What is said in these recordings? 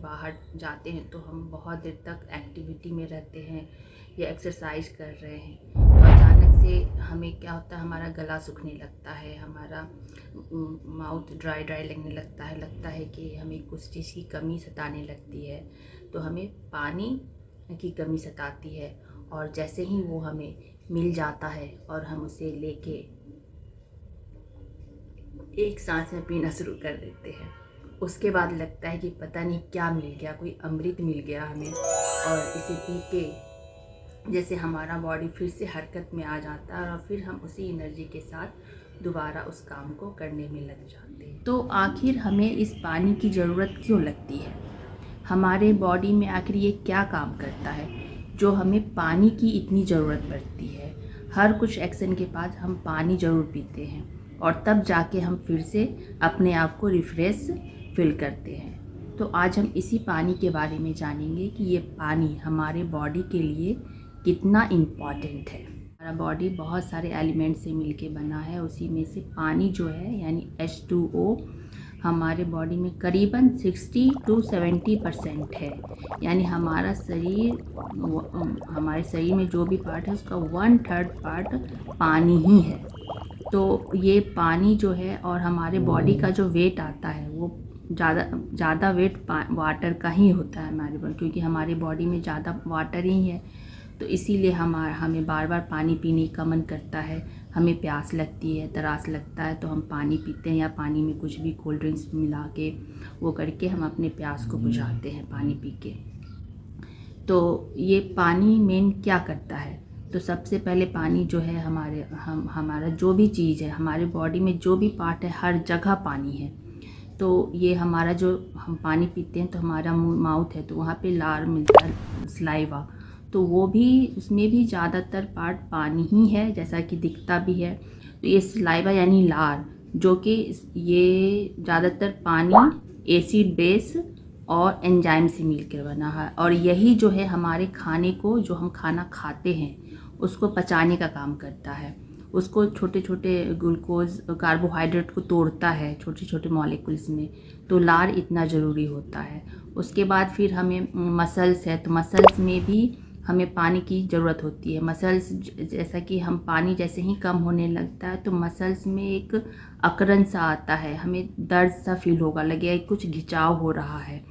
बाहर जाते हैं तो हम बहुत देर तक एक्टिविटी में रहते हैं या एक्सरसाइज कर रहे हैं, तो अचानक से हमें क्या होता है, हमारा गला सूखने लगता है, हमारा माउथ ड्राई लगने लगता है कि हमें कुछ चीज़ की कमी सताने लगती है। तो हमें पानी की कमी सताती है, और जैसे ही वो हमें मिल जाता है और हम उसे लेके एक सांस में पीना शुरू कर देते हैं, उसके बाद लगता है कि पता नहीं क्या मिल गया, कोई अमृत मिल गया हमें। और इसे पी के जैसे हमारा बॉडी फिर से हरकत में आ जाता है और फिर हम उसी एनर्जी के साथ दोबारा उस काम को करने में लग जाते हैं। तो आखिर हमें इस पानी की ज़रूरत क्यों लगती है? हमारे बॉडी में आखिर ये क्या काम करता है जो हमें पानी की इतनी ज़रूरत पड़ती है? हर कुछ एक्शन के बाद हम पानी ज़रूर पीते हैं और तब जाके हम फिर से अपने आप को रिफ़्रेश फील करते हैं। तो आज हम इसी पानी के बारे में जानेंगे कि ये पानी हमारे बॉडी के लिए कितना इम्पॉर्टेंट है। हमारा बॉडी बहुत सारे एलिमेंट से मिलके बना है, उसी में से पानी जो है यानी H2O हमारे बॉडी में करीबन 60 to 70% है। यानी हमारे शरीर में जो भी पार्ट है उसका 1/3 पार्ट पानी ही है। तो ये पानी जो है और हमारे बॉडी का जो वेट आता है वो ज़्यादा वेट वाटर का ही होता है हमारे बॉडी, क्योंकि हमारे बॉडी में ज़्यादा वाटर ही है। तो इसीलिए हमें बार बार पानी पीने का मन करता है, हमें प्यास लगती है, तरास लगता है तो हम पानी पीते हैं, या पानी में कुछ भी कोल्ड ड्रिंक्स मिला के वो करके हम अपने प्यास को बुझाते हैं पानी पी के। तो ये पानी मेन क्या करता है? तो सबसे पहले पानी जो है हमारा जो भी चीज़ है, हमारे बॉडी में जो भी पार्ट है हर जगह पानी है। तो ये हमारा जो हम पानी पीते हैं तो हमारा माउथ है तो वहाँ पे लार मिलता है, सलाइवा, तो वो भी उसमें भी ज़्यादातर पार्ट पानी ही है, जैसा कि दिखता भी है। तो ये सलाइवा यानी लार, जो कि ये ज़्यादातर पानी, एसिड बेस और एंजाइम से मिलकर बना है, और यही जो है हमारे खाने को, जो हम खाना खाते हैं उसको पचाने का काम करता है। उसको छोटे छोटे ग्लूकोज कार्बोहाइड्रेट को तोड़ता है छोटे छोटे मॉलिक्यूल्स में, तो लार इतना ज़रूरी होता है। उसके बाद फिर हमें मसल्स है, तो मसल्स में भी हमें पानी की ज़रूरत होती है। मसल्स जैसा कि हम पानी जैसे ही कम होने लगता है तो मसल्स में एक अकड़न सा आता है, हमें दर्द सा फील होगा, लगेगा कुछ खिंचाव हो रहा है,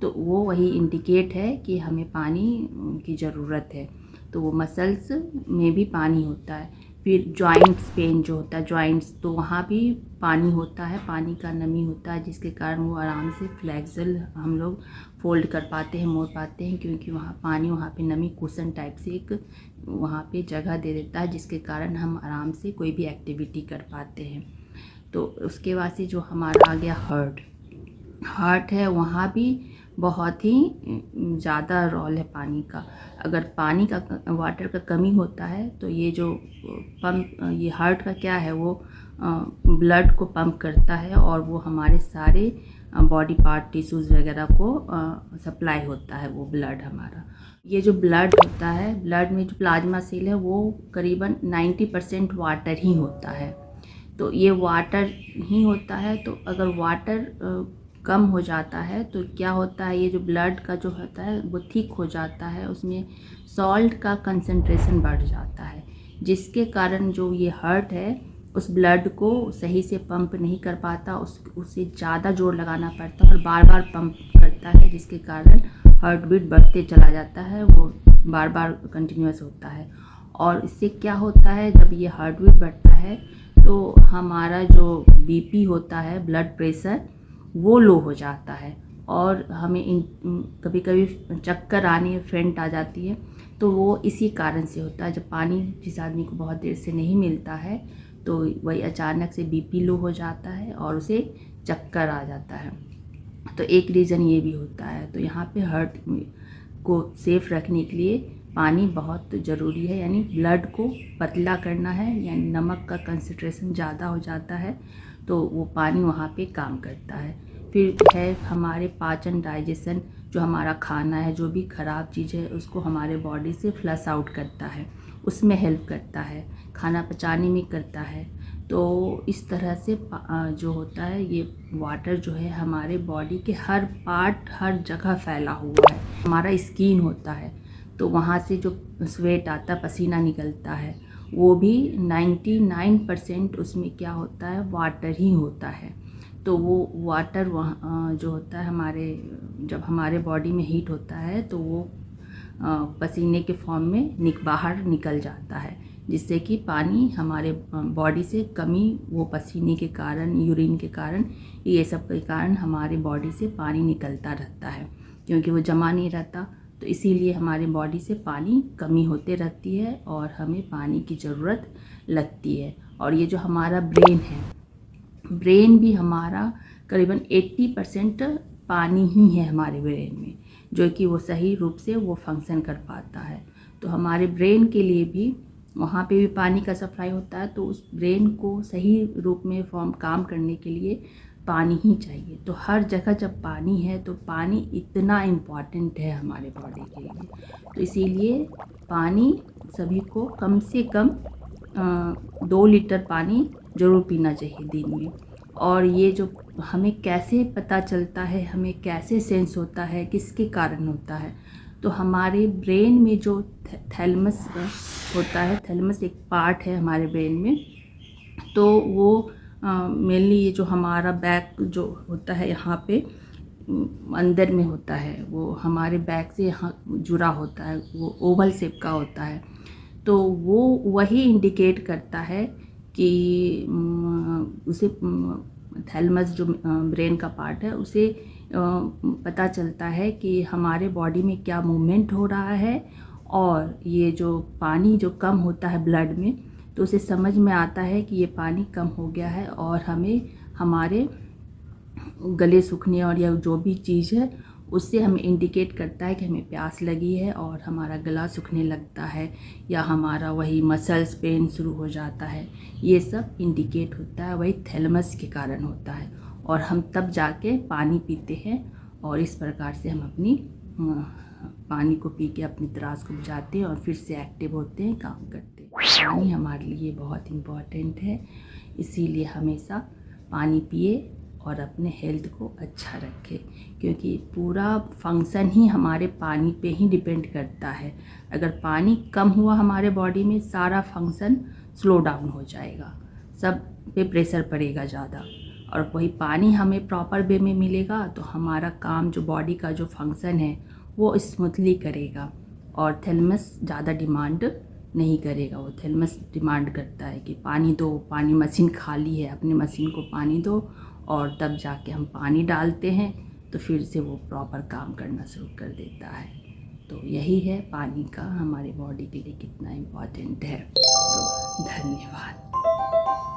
तो वो वही इंडिकेट है कि हमें पानी की ज़रूरत है। तो वो मसल्स में भी पानी होता है। फिर जॉइंट्स पेन जो होता है, जॉइंट्स, तो वहाँ भी पानी होता है, पानी का नमी होता है, जिसके कारण वो आराम से फ्लेक्सिबल हम लोग फोल्ड कर पाते हैं, मोड़ पाते हैं, क्योंकि वहाँ पानी, वहाँ पे नमी कुशन टाइप से एक वहाँ पे जगह दे देता है, जिसके कारण हम आराम से कोई भी एक्टिविटी कर पाते हैं। तो उसके बाद से जो हमारा आ गया हार्ट है, वहाँ भी बहुत ही ज़्यादा रोल है पानी का। अगर पानी का, वाटर का कमी होता है तो ये जो ये हार्ट का क्या है, वो ब्लड को पंप करता है और वो हमारे सारे बॉडी पार्ट, टिश्यूज़ वगैरह को सप्लाई होता है वो ब्लड हमारा। ये जो ब्लड होता है, ब्लड में जो प्लाज्मा सेल है वो करीबन 90% वाटर ही होता है। तो ये वाटर ही होता है, तो अगर वाटर कम हो जाता है तो क्या होता है, ये जो ब्लड का जो होता है वो थिक हो जाता है, उसमें सॉल्ट का कंसंट्रेशन बढ़ जाता है, जिसके कारण जो ये हार्ट है उस ब्लड को सही से पंप नहीं कर पाता, उसे ज़्यादा जोर लगाना पड़ता है और बार बार पंप करता है, जिसके कारण हार्ट बीट बढ़ते चला जाता है, वो बार बार कंटिन्यूस होता है। और इससे क्या होता है, जब ये हार्ट बीट बढ़ता है तो हमारा जो बीपी होता है, ब्लड प्रेशर, वो लो हो जाता है और हमें कभी कभी चक्कर आने, फेंट आ जाती है। तो वो इसी कारण से होता है, जब पानी जिस आदमी को बहुत देर से नहीं मिलता है तो वही अचानक से बीपी लो हो जाता है और उसे चक्कर आ जाता है। तो एक रीज़न ये भी होता है। तो यहाँ पे हार्ट को सेफ रखने के लिए पानी बहुत ज़रूरी है, यानी ब्लड को पतला करना है, यानी नमक का कंसंट्रेशन ज़्यादा हो जाता है तो वो पानी वहाँ पे काम करता है। फिर है हमारे पाचन, डाइजेशन, जो हमारा खाना है, जो भी ख़राब चीज़ है उसको हमारे बॉडी से फ्लश आउट करता है, उसमें हेल्प करता है, खाना पचाने में करता है। तो इस तरह से जो होता है ये वाटर जो है हमारे बॉडी के हर पार्ट, हर जगह फैला हुआ है। हमारा स्किन होता है तो वहाँ से जो स्वेट आता, पसीना निकलता है, वो भी 99% उसमें क्या होता है, वाटर ही होता है। तो वो वाटर वहाँ जो होता है जब हमारे बॉडी में हीट होता है तो वो पसीने के फॉर्म में बाहर निकल जाता है, जिससे कि पानी हमारे बॉडी से कमी, वो पसीने के कारण, यूरिन के कारण, ये सब के कारण हमारे बॉडी से पानी निकलता रहता है, क्योंकि वो जमा नहीं रहता। तो इसीलिए हमारे बॉडी से पानी कमी होते रहती है और हमें पानी की ज़रूरत लगती है। और ये जो हमारा ब्रेन है, ब्रेन भी हमारा करीबन 80% पानी ही है हमारे ब्रेन में, जो कि वो सही रूप से वो फंक्शन कर पाता है। तो हमारे ब्रेन के लिए भी वहाँ पे भी पानी का सप्लाई होता है, तो उस ब्रेन को सही रूप में काम करने के लिए पानी ही चाहिए। तो हर जगह जब पानी है तो पानी इतना इम्पॉर्टेंट है हमारे बॉडी के लिए। तो इसीलिए पानी सभी को कम से कम 2 लीटर पानी ज़रूर पीना चाहिए दिन में। और ये जो हमें कैसे पता चलता है, हमें कैसे सेंस होता है, किसके कारण होता है, तो हमारे ब्रेन में जो थैलेमस होता है, थैलेमस एक पार्ट है हमारे ब्रेन में, तो वो मेनली ये जो हमारा बैक जो होता है यहाँ पे अंदर में होता है, वो हमारे बैक से यहाँ जुड़ा होता है, वो ओवल शेप का होता है। तो वो वही इंडिकेट करता है कि उसे थैलेमस जो ब्रेन का पार्ट है, उसे पता चलता है कि हमारे बॉडी में क्या मूवमेंट हो रहा है। और ये जो पानी जो कम होता है ब्लड में, तो उसे समझ में आता है कि ये पानी कम हो गया है और हमें हमारे गले सूखने और या जो भी चीज़ है उससे हमें इंडिकेट करता है कि हमें प्यास लगी है और हमारा गला सूखने लगता है, या हमारा वही मसल्स पेन शुरू हो जाता है। ये सब इंडिकेट होता है, वही थैलेमस के कारण होता है। और हम तब जाके पानी पीते हैं और इस प्रकार से हम अपनी पानी को पी के अपनी त्रास को बुझाते हैं और फिर से एक्टिव होते हैं, काम करते हैं। पानी हमारे लिए बहुत इम्पॉर्टेंट है, इसीलिए हमेशा पानी पिए और अपने हेल्थ को अच्छा रखें, क्योंकि पूरा फंक्शन ही हमारे पानी पे ही डिपेंड करता है। अगर पानी कम हुआ हमारे बॉडी में, सारा फंक्शन स्लो डाउन हो जाएगा, सब पे प्रेशर पड़ेगा ज़्यादा। और वही पानी हमें प्रॉपर वे में मिलेगा तो हमारा काम, जो बॉडी का जो फंक्शन है, वो स्मूथली करेगा और थैलेमस ज़्यादा डिमांड नहीं करेगा। वो थैलेमस डिमांड करता है कि पानी दो, पानी मशीन खाली है, अपने मशीन को पानी दो, और तब जाके हम पानी डालते हैं तो फिर से वो प्रॉपर काम करना शुरू कर देता है। तो यही है पानी का हमारे बॉडी के लिए कितना इम्पोर्टेंट है। तो धन्यवाद।